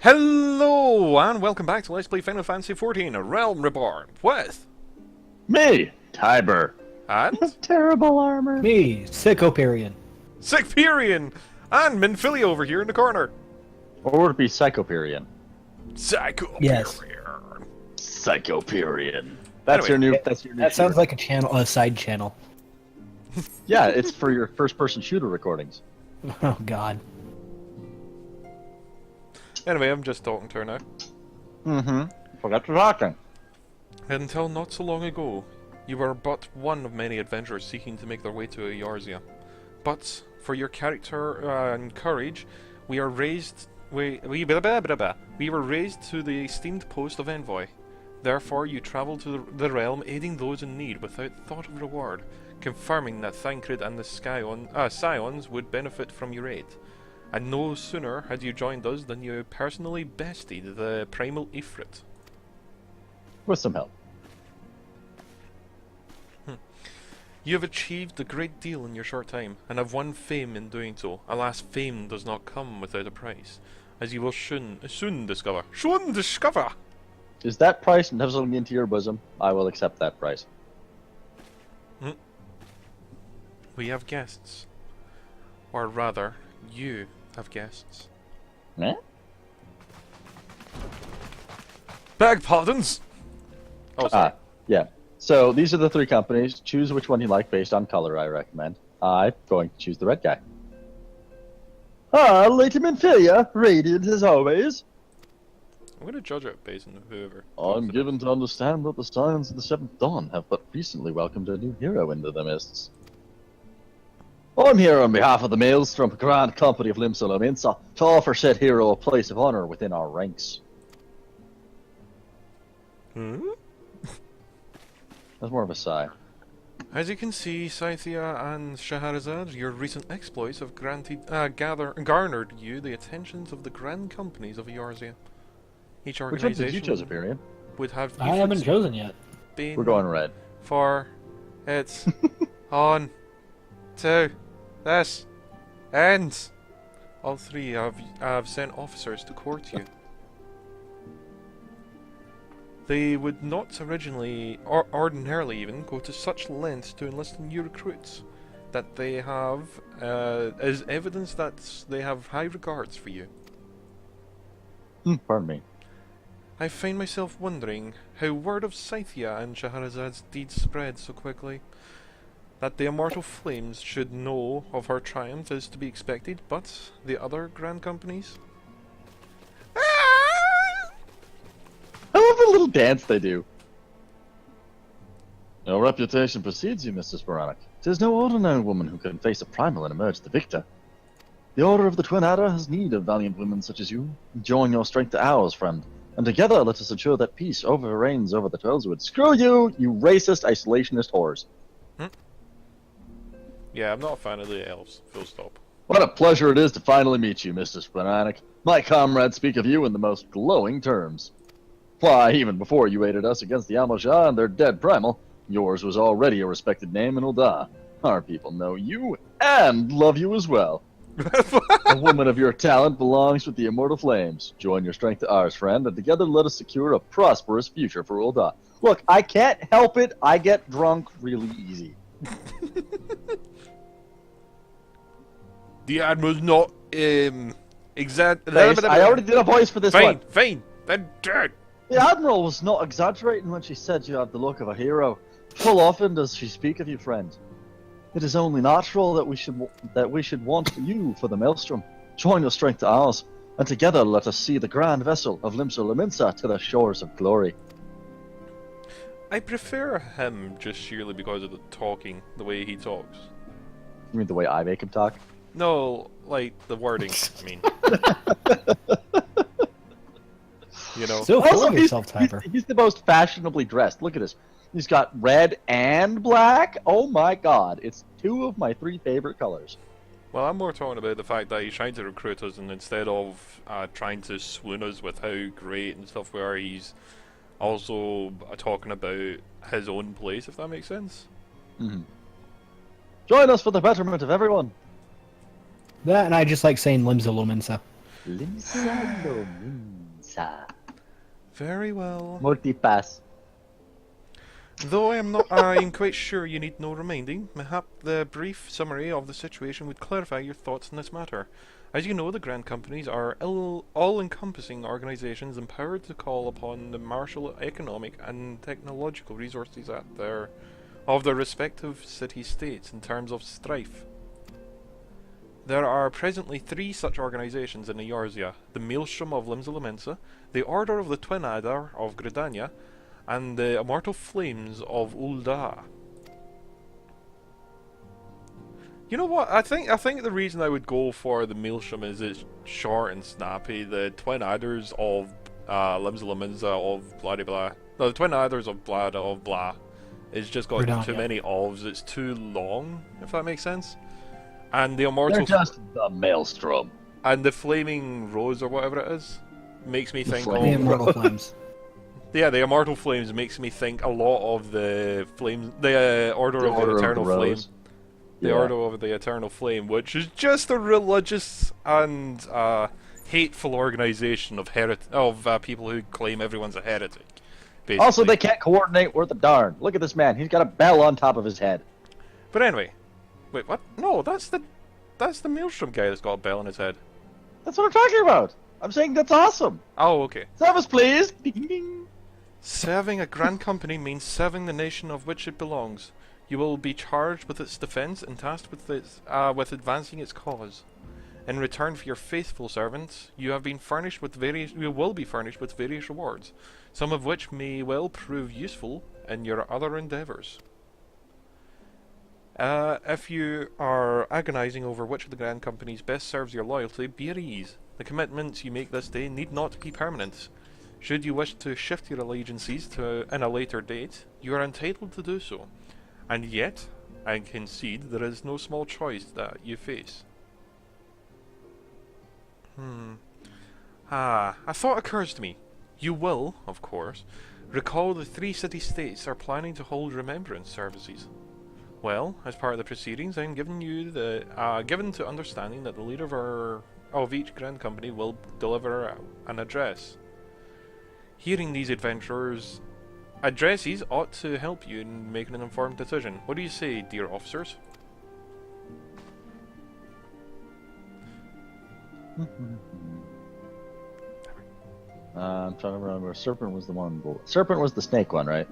Hello, and welcome back to Let's Play Final Fantasy XIV, A Realm Reborn, with... Me, Tiber. And... Terrible armor. Me, Sycoperion. Sycoperion! And Minfilia over here in the corner. Or would it be Psychoperion? Sycoperion. Yes. Psychoperion. That's Anyway, your new. That's your new. That sounds shooter. like a channel, a side channel. Yeah, it's for your first-person shooter recordings. Oh God. Anyway, I'm just talking to her now. Forgot to talking. Until not so long ago, you were but one of many adventurers seeking to make their way to Eorzea. But for your character and courage, we are raised. We were raised to the esteemed post of envoy. Therefore, you travel to the realm, aiding those in need without thought of reward, confirming that Thancred and the Scions would benefit from your aid. And no sooner had you joined us than you personally bestied the primal Ifrit. With some help. You have achieved a great deal in your short time, and have won fame in doing so. Alas, fame does not come without a price, as you will soon discover. Soon discover! Is that price nuzzling into your bosom? I will accept that price. We have guests. Or rather, you have guests. Eh? Beg pardons! Oh, sorry. Yeah. So these are the three companies. Choose which one you like based on color, I recommend. I'm going to choose the red guy. Lady Minfilia, radiant as always. I'm going to judge it based on whoever. I'm given to understand that the Scions of the Seventh Dawn have but recently welcomed a new hero into the mists. I'm here on behalf of the Maelstrom Grand Company of Limsa to offer said hero a place of honor within our ranks. Hmm? That's more of a sigh. As you can see, Scythia and Scheherazade, your recent exploits have garnered you the attentions of the grand companies of Eorzea. Each Which one did you organization choose, Imperium? would have I haven't chosen yet. been We're going red. for its on to this end. All three have sent officers to court you. They would not originally, or ordinarily even, go to such lengths to enlist new recruits. That they have is evidence that they have high regards for you. Pardon me. I find myself wondering how word of Scythia and Scheherazade's deeds spread so quickly. That the immortal flames should know of her triumph is to be expected, but the other grand companies? I love the little dance they do. Your reputation precedes you, Mrs. Veronic. 'Tis no ordinary woman who can face a primal and emerge the victor. The Order of the Twin Adder has need of valiant women such as you. Join your strength to ours, friend. And together let us ensure that peace reigns over the Tweleswood. Screw you, you racist, isolationist whores. Yeah, I'm not a fan of the elves. Full stop. What a pleasure it is to finally meet you, Mrs. Veronic. My comrades speak of you in the most glowing terms. Why, even before you aided us against the Almoshah and their dead primal, yours was already a respected name in Ul'dah. Our people know you and love you as well. A woman of your talent belongs with the immortal flames. Join your strength to ours, friend, and together let us secure a prosperous future for Ul'dah. Look, I can't help it. I get drunk really easy. The Admiral's not, exact. I already did a voice for this one. Fine, then dead. The Admiral was not exaggerating when she said you have the look of a hero. Full often does she speak of you, friend. It is only natural that we should want you for the Maelstrom. Join your strength to ours, and together let us see the grand vessel of Limsa to the shores of glory. I prefer him just sheerly because of the talking, the way he talks. You mean the way I make him talk? No, like the wording, I mean. You know. Still Also, full of yourself, Tiber. he's the most fashionably dressed. Look at this. He's got red and black. Oh my god. It's two of my three favorite colors. Well, I'm more talking about the fact that he's trying to recruit us, and instead of trying to swoon us with how great and stuff we are, he's also talking about his own place, if that makes sense. Join us for the betterment of everyone. That, and I just like saying Limsa Lumensa. Limsa no minsa. Very well. Multipass. Though I am quite sure you need no reminding, mayhap the brief summary of the situation would clarify your thoughts on this matter. As you know, the Grand Companies are all-encompassing organizations empowered to call upon the martial economic and technological resources of their respective city-states in terms of strife. There are presently 3 such organizations in Eorzea: the Maelstrom of Limsa, the Order of the Twin Adder of Gridania, and the Immortal Flames of Ul'dah. You know what? I think the reason I would go for the Maelstrom is it's short and snappy. The Twin Adders of Limsa of blah blah. No, the Twin Adders of blah. It's just got Gridania. too many ofs. It's too long, if that makes sense. And the They're Immortal just the Maelstrom. and the Flaming Rose or whatever it is makes me think The of Immortal Flames. yeah, the Immortal Flames makes me think a lot of the Flames, the Order of the Eternal Flame. Rose. The Yeah. Order of the Eternal Flame, which is just a religious and hateful organization of people who claim everyone's a heretic. Basically. Also, they can't coordinate worth a darn. Look at this man. He's got a bell on top of his head. But anyway, wait, what? No, that's the Maelstrom guy that's got a bell on his head. That's what I'm talking about. I'm saying that's awesome. Oh, okay. Service, please. Ding, ding. Serving a grand company means serving the nation of which it belongs. You will be charged with its defense and tasked with with advancing its cause. In return for your faithful servants, you will be furnished with various rewards, some of which may well prove useful in your other endeavours. If you are agonizing over which of the grand companies best serves your loyalty, be at ease. The commitments you make this day need not be permanent. Should you wish to shift your allegiances in a later date, you are entitled to do so. And yet, I concede there is no small choice that you face. A thought occurs to me. You will, of course, recall the 3 city-states are planning to hold remembrance services. Well, as part of the proceedings, I am given to understanding that the leader of each grand company will deliver an address. Hearing these addresses ought to help you in making an informed decision. What do you say, dear officers? I'm trying to remember. Serpent was the one. Serpent was the snake one, right?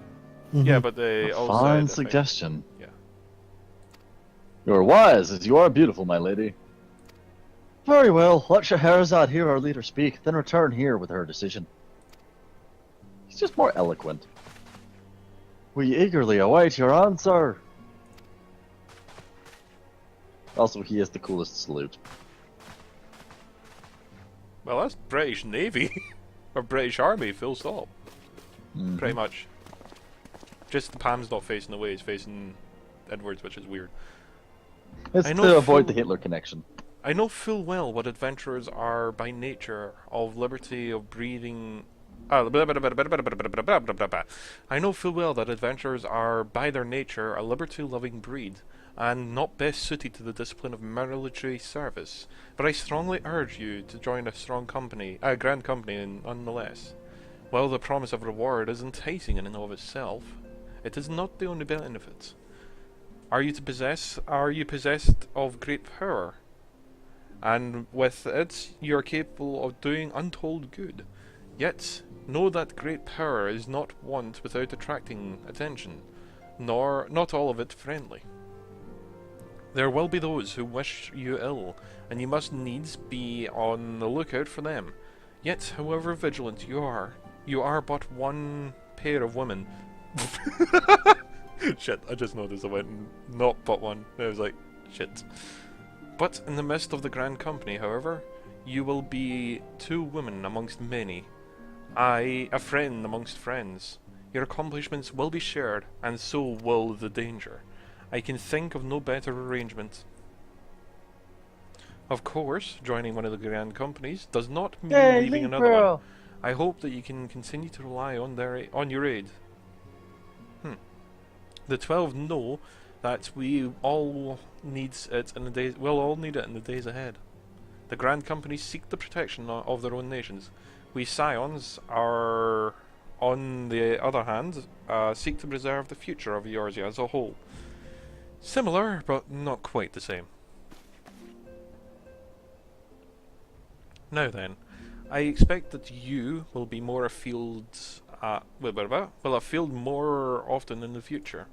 Yeah, but they A all fine said, I think- suggestion. Yeah. You are wise, as you are beautiful, my lady. Very well. Let Scheherazade hear our leader speak, then return here with her decision. He's just more eloquent. We eagerly await your answer. Also, he has the coolest salute. Well, that's British Navy. Or British Army, full stop. Mhm. Pretty much. Just the palm's not facing away, it's facing inwards, which is weird. It's I know to avoid the full- Hitler connection. I know full well what adventurers are by nature, of liberty of breathing. I know full well that adventurers are by their nature a liberty-loving breed, and not best suited to the discipline of military service. But I strongly urge you to join a grand company nonetheless. While the promise of reward is enticing in and of itself, it is not the only benefit. Are you possessed of great power? And with it, you are capable of doing untold good. Yet, know that great power is not want without attracting attention, nor not all of it friendly. There will be those who wish you ill, and you must needs be on the lookout for them. Yet, however vigilant you are but one pair of women. Shit, I just noticed I went, not but one. I was like, shit. But in the midst of the grand company, however, you will be 2 women amongst many. I, a friend amongst friends. Your accomplishments will be shared, and so will the danger. I can think of no better arrangement. Of course, joining one of the grand companies does not mean leaving another one. I hope that you can continue to rely on your aid. The 12 know that we all need it in the days. We'll all need it in the days ahead. The Grand Companies seek the protection of their own nations. We Scions are, on the other hand, seek to preserve the future of Eorzea as a whole. Similar, but not quite the same. Now then, I expect that you will be more afield, afield more often in the future.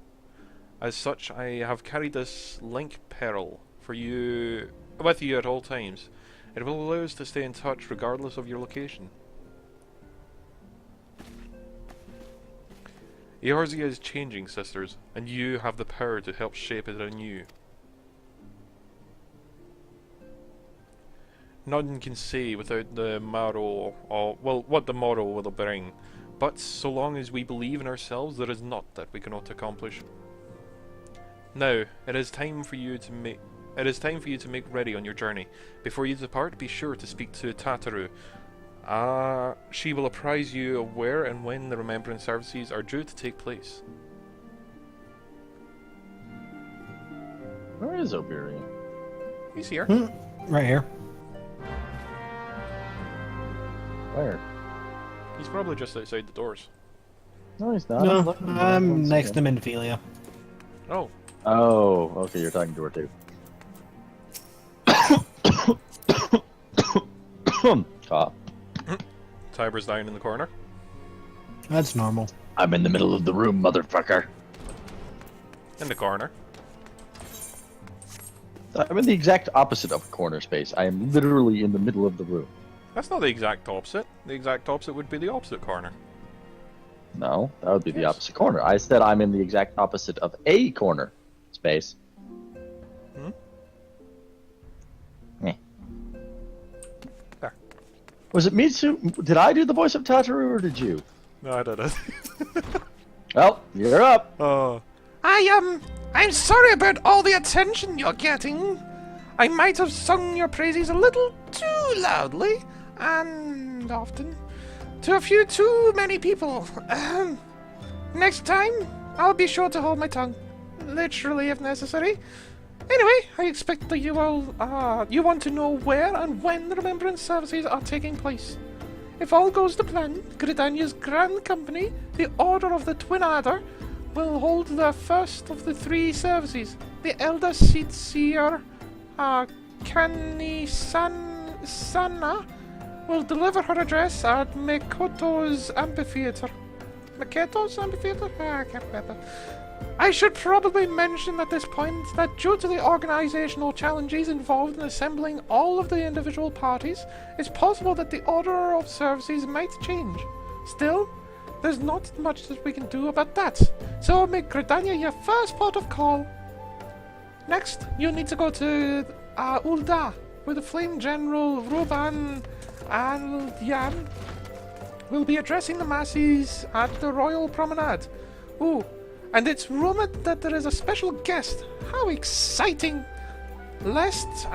As such, I have carried this link peril for you, with you at all times. It will allow us to stay in touch regardless of your location. Eorzea is changing, sisters, and you have the power to help shape it anew. None can say without the morrow, what the morrow will bring, but so long as we believe in ourselves, there is naught that we cannot accomplish. Now, it is time for you to make ready on your journey. Before you depart, be sure to speak to Tataru. She will apprise you of where and when the remembrance services are due to take place. Where is Oberian? He's here. Right here. Where? He's probably just outside the doors. No, he's not. No, I'm next to Minphilia. Oh. Oh, okay, you're talking to her too. Cough. Tiber's down in the corner. That's normal. I'm in the middle of the room, motherfucker. In the corner. I'm in the exact opposite of corner space. I am literally in the middle of the room. That's not the exact opposite. The exact opposite would be the opposite corner. No, that would be the Yes. opposite corner. I said I'm in the exact opposite of a corner space. Eh. There. Was it me too? Did I do the voice of Tataru or did you? No, I didn't. Well, you're up. I'm sorry about all the attention you're getting. I might have sung your praises a little too loudly, and often, to a few too many people. Next time, I'll be sure to hold my tongue. Literally, if necessary. Anyway, I expect that you want to know where and when the remembrance services are taking place. If all goes to plan, Gridania's Grand Company, the Order of the Twin Adder, will hold the first of the 3 services. The Elder Seat Seer, Sana, will deliver her address at Makoto's Amphitheater. Maketo's Amphitheater? I can't remember. I should probably mention at this point that due to the organizational challenges involved in assembling all of the individual parties, it's possible that the order of services might change. Still, there's not much that we can do about that, so make Gridania your first port of call. Next, you need to go to Ul'dah, where the Flame General Roban Al-Yan will be addressing the masses at the Royal Promenade. Ooh, and it's rumored that there is a special guest. How exciting! Last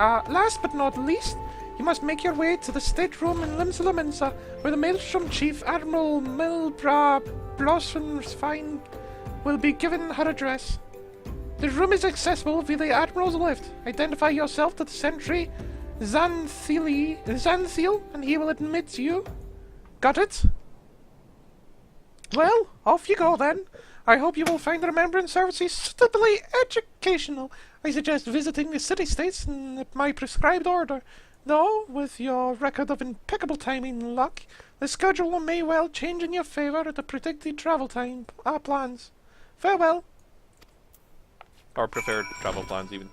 but not least, you must make your way to the stateroom in Limsala Mensa, where the Maelstrom Chief Admiral Milbra Blossomsfine will be given her address. The room is accessible via the Admiral's lift. Identify yourself to the sentry Xanthiel, and he will admit you. Got it? Well, off you go then. I hope you will find the remembrance services suitably educational. I suggest visiting the city-states in my prescribed order. Though, with your record of impeccable timing and luck, the schedule may well change in your favor at the predicted travel time plans. Farewell. Or preferred travel plans, even.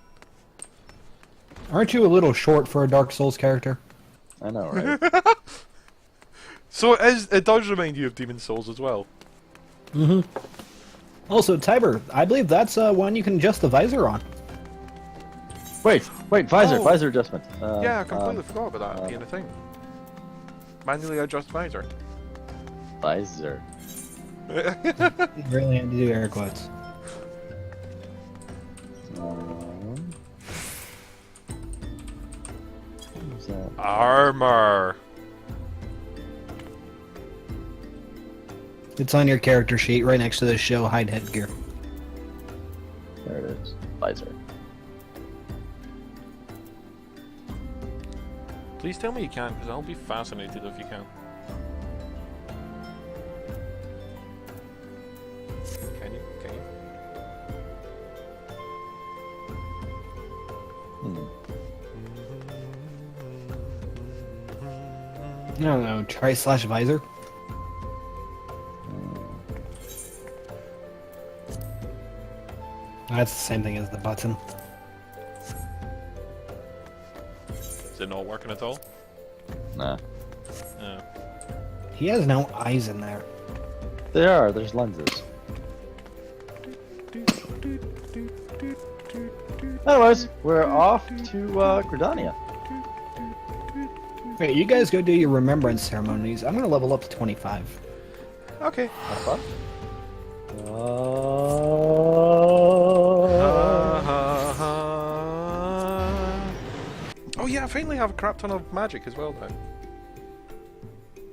Aren't you a little short for a Dark Souls character? I know, right? So it does remind you of Demon Souls as well. Mm-hmm. Also, Tiber, I believe that's one you can adjust the visor on. Wait, visor, Oh. visor adjustment. Yeah, I completely forgot about that being a thing. Manually adjust visor. Visor. You really had to do air quotes. What's that? Armor. It's on your character sheet right next to the show hide headgear. There it is. Visor. Please tell me you can, because I'll be fascinated if you can. Can you? Can you? I don't know, try/visor? That's the same thing as the button. Is it not working at all? Nah. No. He has no eyes in there. There's lenses. Anyways, we're off to Gridania. Wait, you guys go do your remembrance ceremonies. I'm gonna level up to 25. Okay. Have fun. Oh yeah, I finally have a crap ton of magic as well now.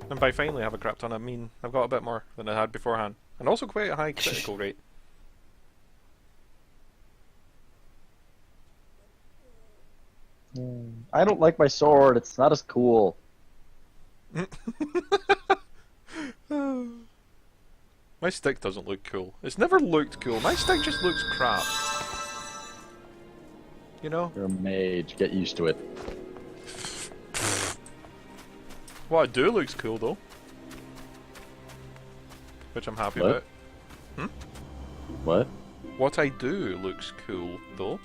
And by finally have a crap ton, I mean I've got a bit more than I had beforehand. And also quite a high critical rate. I don't like my sword. It's not as cool. My stick doesn't look cool. It's never looked cool. My stick just looks crap. You know? You're a mage. Get used to it. What I do looks cool though. Which I'm happy What? about. What? What I do looks cool though.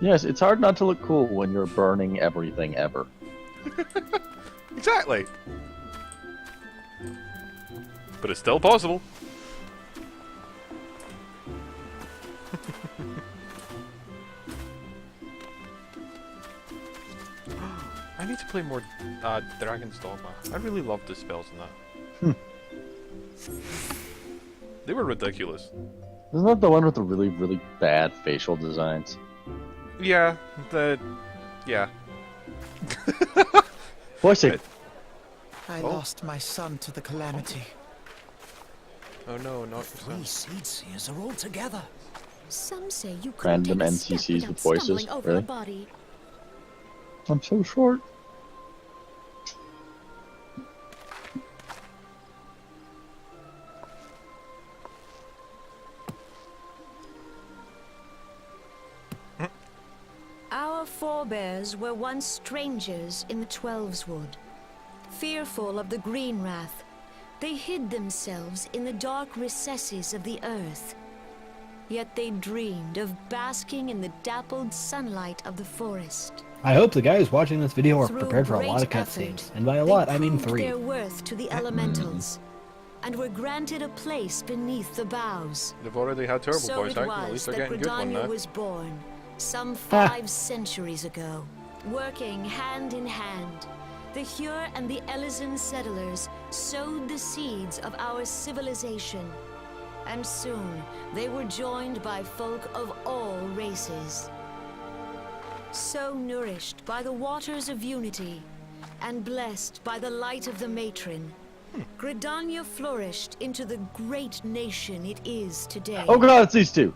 Yes, it's hard not to look cool when you're burning everything ever. Exactly. But it's still possible. I need to play more Dragon's Dogma. I really loved the spells in that. They were ridiculous. Isn't that the one with the really, really bad facial designs? Yeah, yeah. Voice it. I lost my son to the calamity. Oh no, not Three seed seers are all together. Some say you couldn't Random take a step NCCs with without voices, stumbling over really? a body. I'm so short. Our forebears were once strangers in the Twelveswood. Fearful of the Green Wrath, they hid themselves in the dark recesses of the earth. Yet they dreamed of basking in the dappled sunlight of the forest. I hope the guys watching this video are Through prepared for a lot of great cutscenes. effort, And by a they lot, I mean proved 3. their worth to the elementals, and were granted a place beneath the boughs. They've already had terrible So voice it acting, at was least that they're getting good one Gridania now. was born, some 5 centuries ago. Working hand in hand, the Hure and the Elysian settlers sowed the seeds of our civilization. And soon, they were joined by folk of all races. So nourished by the waters of unity, and blessed by the light of the matron, Gridania flourished into the great nation it is today. Oh god, it's these two.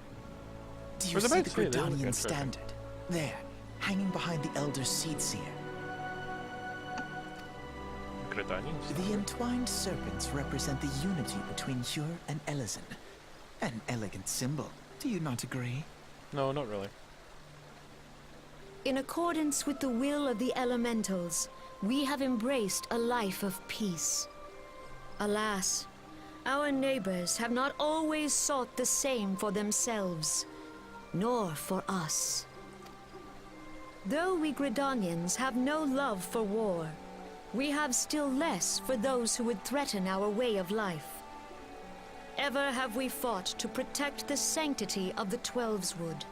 Do you Was see about the to say, they look Gridanian interesting. standard? There, hanging behind the Elder Seed Seer. Gridanians. The entwined serpents represent the unity between Hure and Elysian. An elegant symbol, do you not agree? No, not really. In accordance with the will of the elementals, we have embraced a life of peace. Alas, our neighbors have not always sought the same for themselves, nor for us. Though we Gridanians have no love for war, we have still less for those who would threaten our way of life. Ever have we fought to protect the sanctity of the Twelveswood.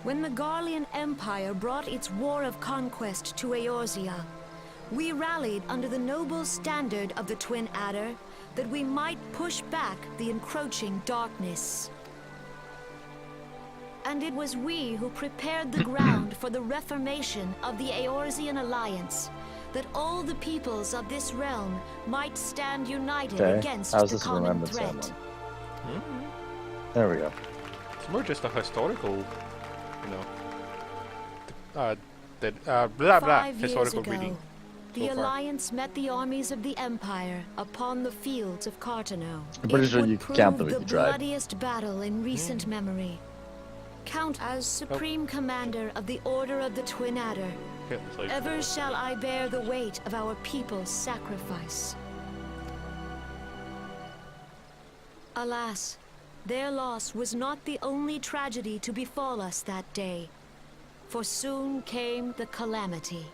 When the Garlean Empire brought its war of conquest to Eorzea, we rallied under the noble standard of the Twin Adder that we might push back the encroaching darkness. And it was we who prepared the ground for the reformation of the Eorzean Alliance, that all the peoples of this realm might stand united Okay, against how's the this common remembrance threat. ceremony? There we go. It's more just a historical, you know, blah blah. 5 years Historical ago, reading. the so far. Alliance met the armies of the Empire upon the fields of Cartano. I'm pretty It sure would you could count them prove if the you tried. bloodiest battle in recent memory. Count as Supreme Commander of the Order of the Twin Adder. Okay, it's like- Ever shall I bear the weight of our people's sacrifice. Alas, their loss was not the only tragedy to befall us that day, for soon came the calamity.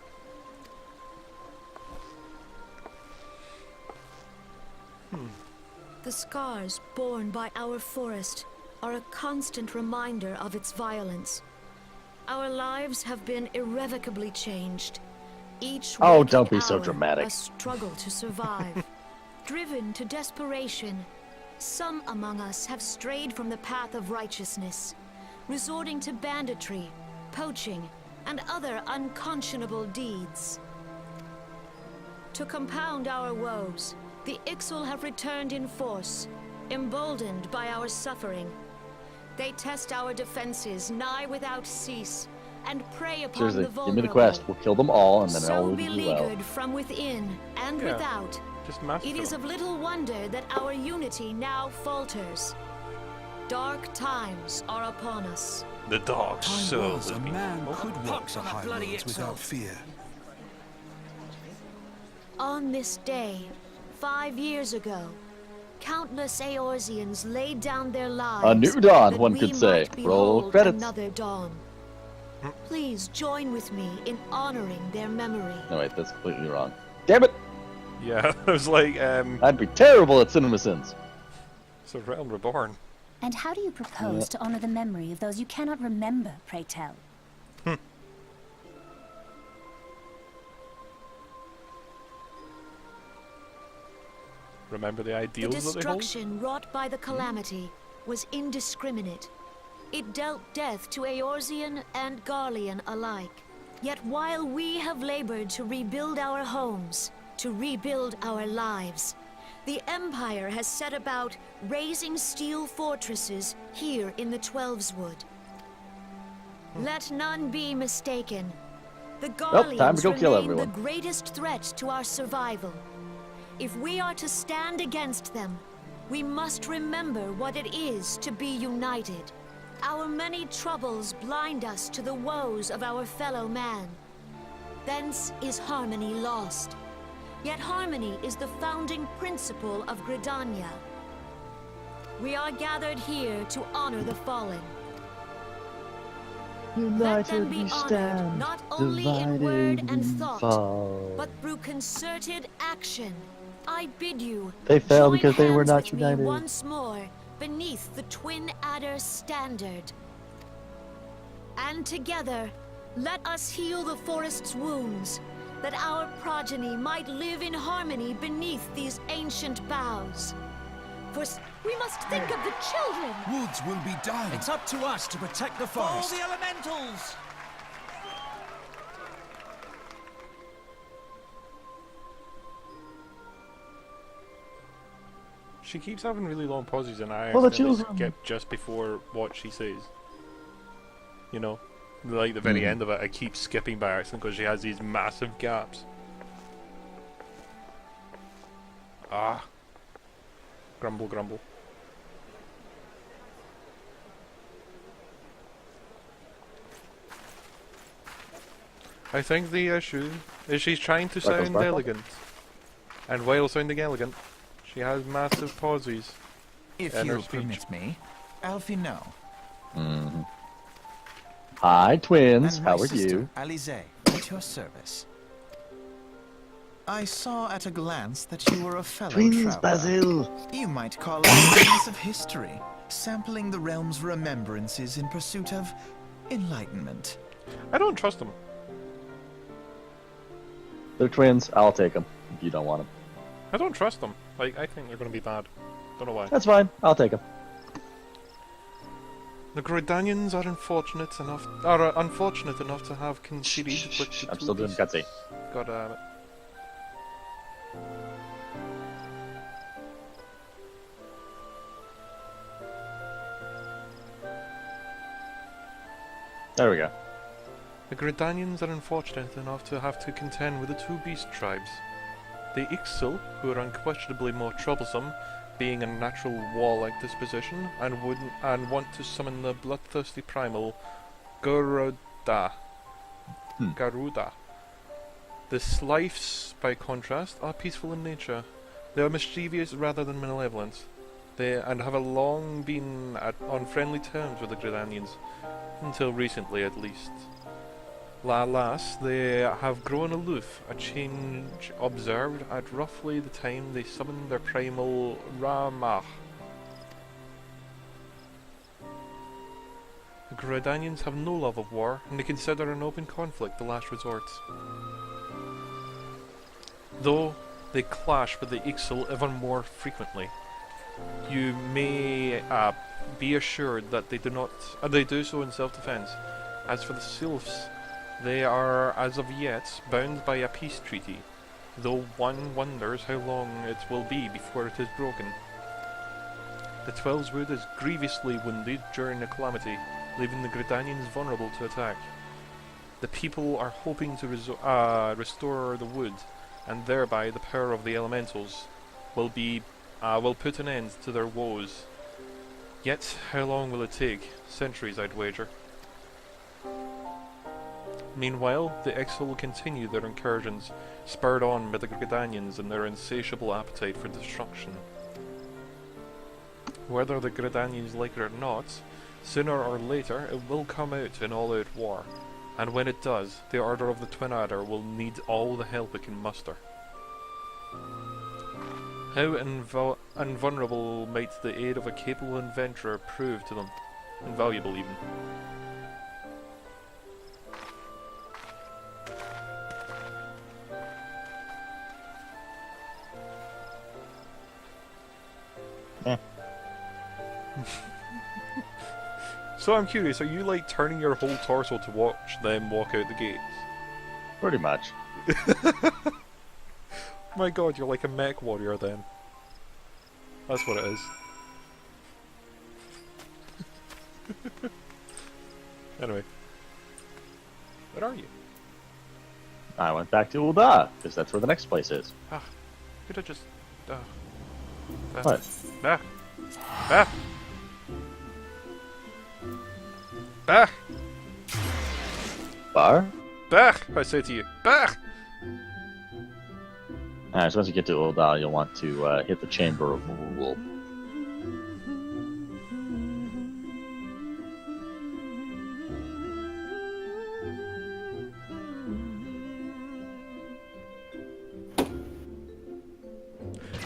The scars borne by our forest are a constant reminder of its violence. Our lives have been irrevocably changed. Each Oh, waking don't be so hour dramatic. a struggle to survive. Driven to desperation, some among us have strayed from the path of righteousness, resorting to banditry, poaching, and other unconscionable deeds. To compound our woes, the Ixal have returned in force, emboldened by our suffering. They test our defenses nigh without cease, and prey upon Seriously, the give vulnerable. me the quest. We'll kill them all, and then all So will do well. beleaguered from within and Yeah. without, Just master it is them. of little wonder that our unity now falters. Dark times are upon us. The dark Time soul was has a been man evoked. could walk the high roads without fear. On this day, 5 years ago, countless Eorzeans laid down their lives. A new dawn, that one we could say. might Roll behold credits. Another dawn. Please join with me in honoring their memory. No, wait, that's completely wrong. Damn it! Yeah, I was like, I'd be terrible at cinema sins. it's a realm reborn. And how do you propose to honor the memory of those you cannot remember, pray tell? Remember the The ideals that they hold? destruction wrought by the calamity was indiscriminate. It dealt death to Eorzean and Garlean alike. Yet while we have labored to rebuild our homes, to rebuild our lives, the Empire has set about raising steel fortresses here in the Twelveswood. Let none be mistaken. The time to Garleans go kill remain everyone. the greatest threat to our survival. If we are to stand against them, we must remember what it is to be united. Our many troubles blind us to the woes of our fellow man. Thence is harmony lost. Yet harmony is the founding principle of Gridania. We are gathered here to honor the fallen. Let them be honored not only in word and thought, but through concerted action. I bid you They fell join because they were hands not with me united. once more beneath the Twin Adder standard. And together, let us heal the forest's wounds, that our progeny might live in harmony beneath these ancient boughs. For we must think of the children. Woods will be done. It's up to us to protect the Follow forest. the elementals! She keeps having really long pauses, and I For the accidentally children. skip just before what she says. You know, like the very end of it, I keep skipping by accident because she has these massive gaps. Ah. Grumble, grumble. I think the issue is she's trying to Freckles sound Sparkle? elegant. And while sounding elegant, she has massive pauses. If And her you speech. permit me, Alfie, no. Hi, twins. And my How are sister, you? Alize, at your service. I saw at a glance that you were a fellow Twins, traveler. Basil. You might call it a piece of history, sampling the realm's remembrances in pursuit of enlightenment. I don't trust them. They're twins. I'll take them if you don't want them. I don't trust them. Like, I think they're gonna be bad. Don't know why. That's fine. I'll take them. The Gridanians are unfortunate enough to have conceded with the I'm still doing cutscene. God damn it. There we go. The Gridanians are unfortunate enough to have to contend with the two beast tribes. The Ixil, who are unquestionably more troublesome, being a natural warlike disposition, and want to summon the bloodthirsty primal Garuda. The Sliefs, by contrast, are peaceful in nature. They are mischievous rather than malevolent. And have long been on friendly terms with the Gridanians, until recently at least. Alas, they have grown aloof, a change observed at roughly the time they summoned their primal Ramah. The Gridanians have no love of war, and they consider an open conflict the last resort. Though they clash with the Ixil ever more frequently, you may be assured that they do so in self-defense. As for the Sylphs, they are, as of yet, bound by a peace treaty, though one wonders how long it will be before it is broken. The Twelveswood is grievously wounded during the calamity, leaving the Gridanians vulnerable to attack. The people are hoping to restore the wood, and thereby the power of the elementals will put an end to their woes. Yet, how long will it take? Centuries, I'd wager. Meanwhile, the Ixil will continue their incursions, spurred on by the Gridanians and their insatiable appetite for destruction. Whether the Gridanians like it or not, sooner or later it will come out in all-out war, and when it does, the Order of the Twin Adder will need all the help it can muster. How invulnerable might the aid of a capable adventurer prove to them? Invaluable, even. So I'm curious, are you like turning your whole torso to watch them walk out the gates? Pretty much. My god, you're like a mech warrior then. That's what it is. Anyway. Where are you? I went back to Ul'dah, because that's where the next place is. Ah, could have just... What? Bah! Bah! Bah! Bar? Bah! I say to you, bah! Alright, so once you get to Ul'dah, you'll want to hit the Chamber of Rule.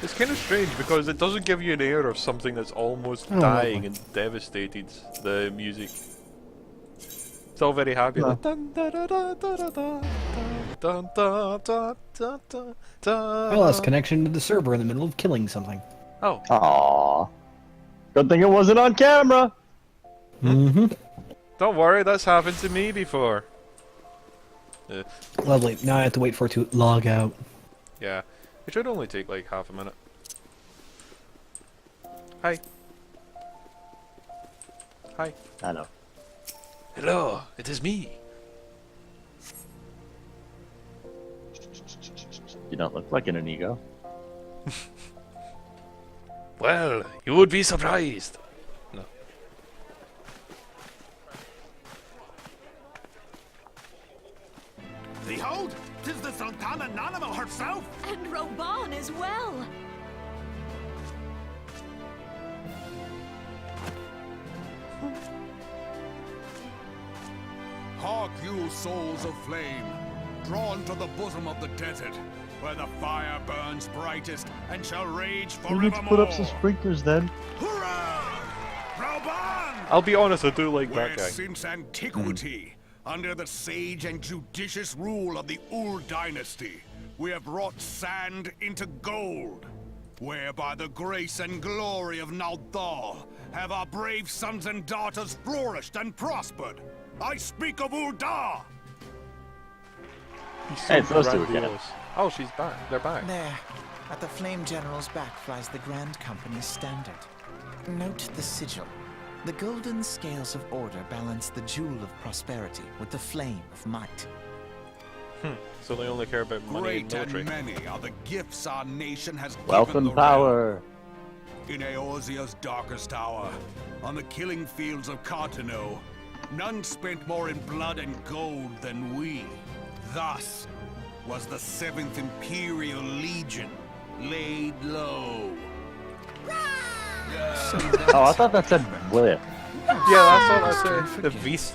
It's kind of strange because it doesn't give you an air of something that's almost dying and devastated, the music. It's all very happy. No. Like, dun, da, da, da, da, da, da, dun, da, da, da, da, da. I lost connection to the server in the middle of killing something. Oh. Aww. Good thing it wasn't on camera! Mm-hmm. Don't worry, that's happened to me before. Lovely. Now I have to wait for it to log out. Yeah. It should only take like half a minute. Hi. Hi. Hello. Hello, it is me. You don't look like an Inigo. Well, you would be surprised. No. Behold, 'tis the Sultana Nanimo herself! And Roban as well. Hark you, souls of flame, drawn to the bosom of the desert, where the fire burns brightest and shall rage You need to forevermore. put up some sprinklers then. Hurrah! Roban! I'll be honest, I do like Where that guy. since antiquity, under the sage and judicious rule of the Ul dynasty, we have wrought sand into gold. Where by the grace and glory of Naldal have our brave sons and daughters flourished and prospered. I speak of Ul'dah! He's Hey, it's those two grandiose. again. Oh, she's back. They're back. There, at the Flame General's back flies the Grand Company's standard. Note the sigil. The golden scales of order balance the jewel of prosperity with the flame of might. So they only care about money and Great military. and many are the gifts our nation has Wealth given and the realm. power. In Eorzea's darkest hour, on the killing fields of Cartano, none spent more in blood and gold than we. Thus was the 7th Imperial Legion laid low. Oh, I thought that said blip. Yeah, that's what I say. The Vs.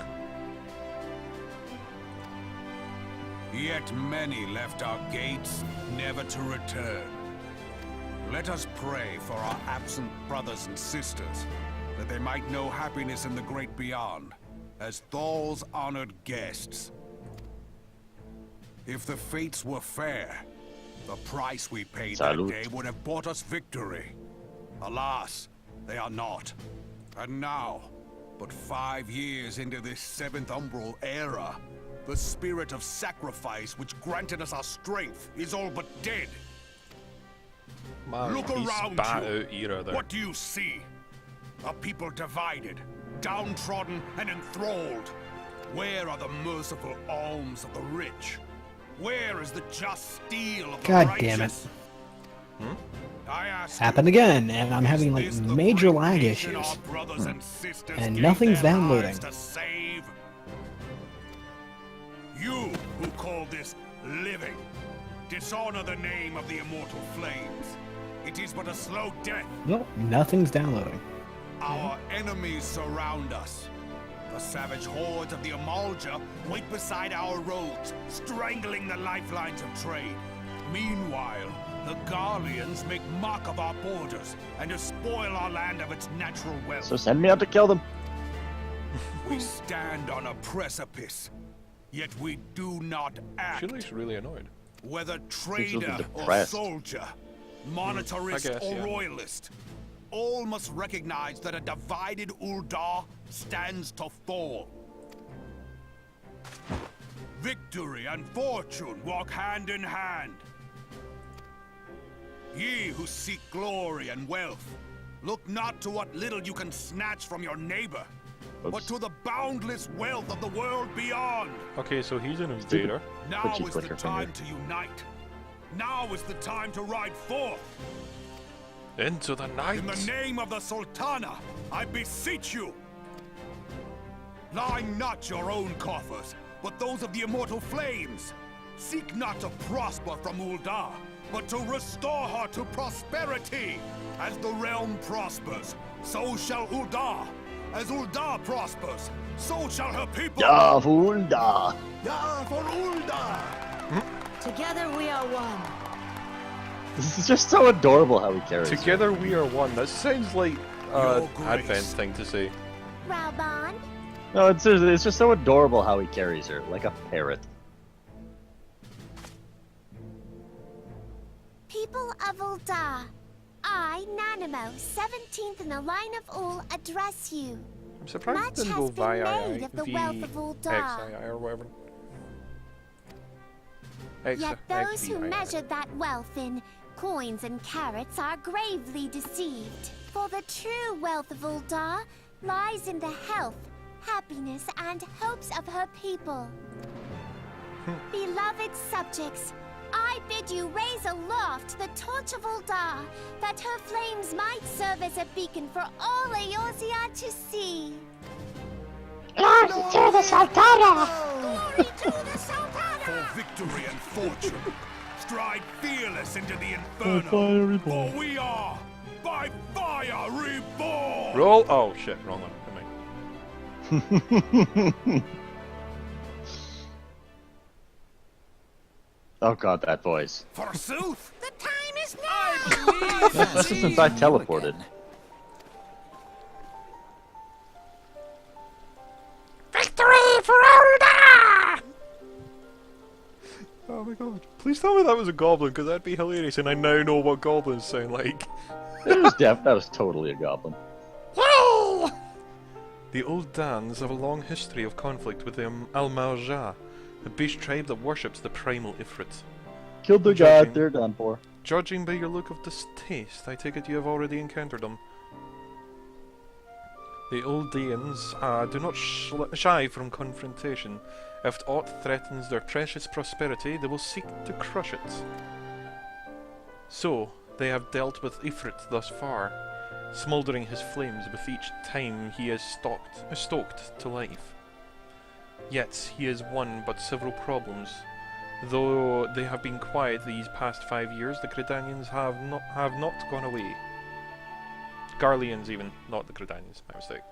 Yet many left our gates, never to return. Let us pray for our absent brothers and sisters, that they might know happiness in the great beyond, as Thal's honored guests. If the fates were fair, the price we paid Salute. that day would have bought us victory. Alas, they are not. And now, but 5 years into this 7th Umbral era, the spirit of sacrifice which granted us our strength is all but dead. Man, Look he's around spat you. out era there. What do you see? A people divided, downtrodden and enthralled. Where are the merciful alms of the rich? Where is the just steel of the God righteous? damn it. I ask Happened you, again, and I'm having like is this the major great lag nation issues. our brothers and sisters And gave nothing's their downloading. lives to save? You who call this living, dishonor the name of the immortal flames. It is but a slow death. Nope, nothing's downloading. Our enemies surround us. The savage hordes of the Amalja wait beside our roads, strangling the lifelines of trade. Meanwhile, the Garleans make mock of our borders and despoil our land of its natural wealth. So send me out to kill them. We stand on a precipice, yet we do not act. She looks really annoyed. Whether looking trader or depressed. soldier, monetarist guess, or yeah. royalist, all must recognize that a divided Uldar stands to fall. Victory and fortune walk hand in hand. Ye who seek glory and wealth, look not to what little you can snatch from your neighbor, but Oops. to the boundless wealth of the world beyond. Okay, so he's an invader. Now Twitchy is the clicker time finger. to unite. Now is the time to ride forth. Into the night. In the name of the Sultana, I beseech you. Line not your own coffers, but those of the immortal flames. Seek not to prosper from Uldar, but to restore her to prosperity. As the realm prospers, so shall Uldar. As Uldar prospers, so shall her people. Ja, Hulda. Ja, for Uldar! Together we are one. This is just so adorable how he carries her. Together we are one. That sounds like Your Grace. Advent thing to say. Raban, No, it's just so adorable how he carries her, like a parrot. people of Uldar, I, Nanamo, 17th in the line of Ul, address you. I'm surprised Much it didn't has go been via made of the wealth of Uldar. VXII or whatever. Yet those who XVII. measured that wealth in coins and carats are gravely deceived. For the true wealth of Uldar lies in the health, happiness, and hopes of her people. Beloved subjects, I bid you raise aloft the torch of Uldar, that her flames might serve as a beacon for all Eorzea to see. Glory to the Sultana! For victory and fortune, stride fearless into the inferno. For we are, by fire, reborn! Roll. Oh shit, wrong one. Never mind. Oh god, that voice. Forsooth! The time is I That's just since I teleported. Victory for Ulda! Oh my god. Please tell me that was a goblin, because that'd be hilarious, and I now know what goblins sound like. That was totally a goblin. Yay! The old Dans have a long history of conflict with the Al-Marja, the beast tribe that worships the primal Ifrit. Killed the Judging. god, they're done for. Judging by your look of distaste, I take it you have already encountered them. The Oldeans do not shy from confrontation. If aught threatens their precious prosperity, they will seek to crush it. So, they have dealt with Ifrit thus far, smouldering his flames with each time he is stoked to life. Yet, he has one but several problems. Though they have been quiet these past 5 years, the Credanians have not gone away. Garleans even, not the Credanians, my mistake.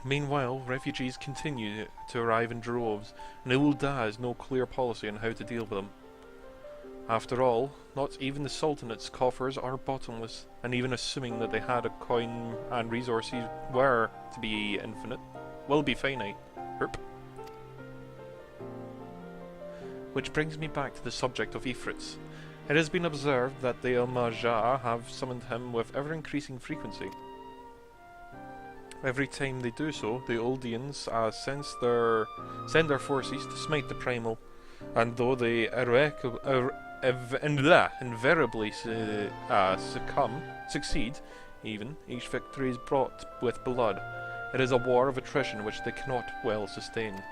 Meanwhile, refugees continue to arrive in droves, and Ul'dah has no clear policy on how to deal with them. After all, not even the Sultanate's coffers are bottomless, and even assuming that they had a coin and resources were to be infinite, will be finite. Herp. Which brings me back to the subject of Ifrits. It has been observed that the Al-Majah have summoned him with ever-increasing frequency. Every time they do so, the Oldeans send their forces to smite the Primal, and though they invariably succeed, even, each victory is brought with blood. It is a war of attrition which they cannot well sustain.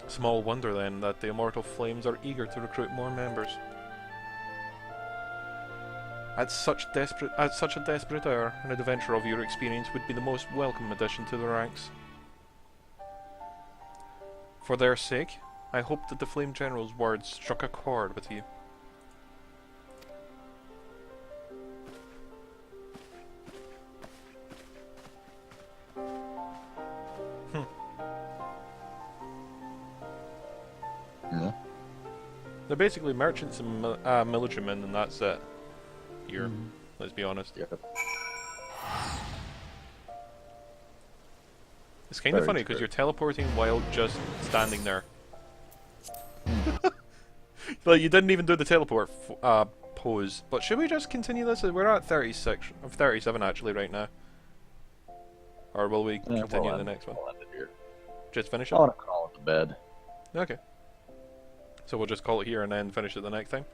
Small wonder then that the Immortal Flames are eager to recruit more members. At such a desperate hour, an adventure of your experience would be the most welcome addition to the ranks. For their sake, I hope that the Flame General's words struck a chord with you. Yeah. They're basically merchants and militarymen, and that's it. Here, let's be honest. Yep. It's kind of Very funny because true. you're teleporting while just standing there. Like, you didn't even do the teleport pose. But should we just continue this? We're at 36, of 37 actually right now. Or will we continue the next one? We'll end it here. Just finish it? I want to crawl it to bed. Okay. So we'll just call it here and then finish it the next time?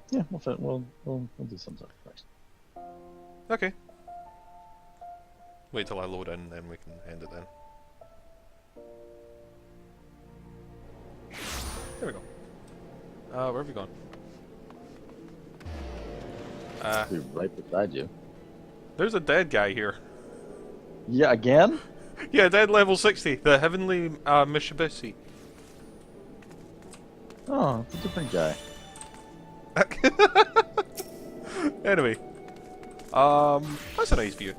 Yeah, we'll do some stuff first. Okay. Wait till I load in and then we can end it then. There we go. Where have you gone? Be right beside you. There's a dead guy here. Yeah, again? Yeah, dead level 60, the Heavenly Mitsubishi. Oh, it's a different guy. Anyway. That's a nice view.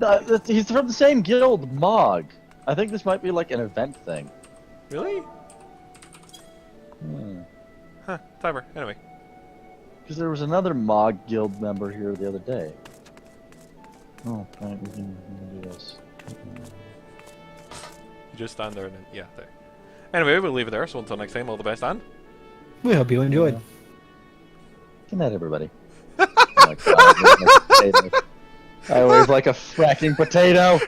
He's from the same guild, Mog. I think this might be like an event thing. Really? Hmm. Huh, timer, anyway. Because there was another Mog guild member here the other day. Oh, right, we can do this. You just stand there and then, yeah, there. Anyway, we'll leave it there, so until next time, all the best, and... We hope you enjoyed. Good night, everybody. Oh my God, I always like a fracking potato.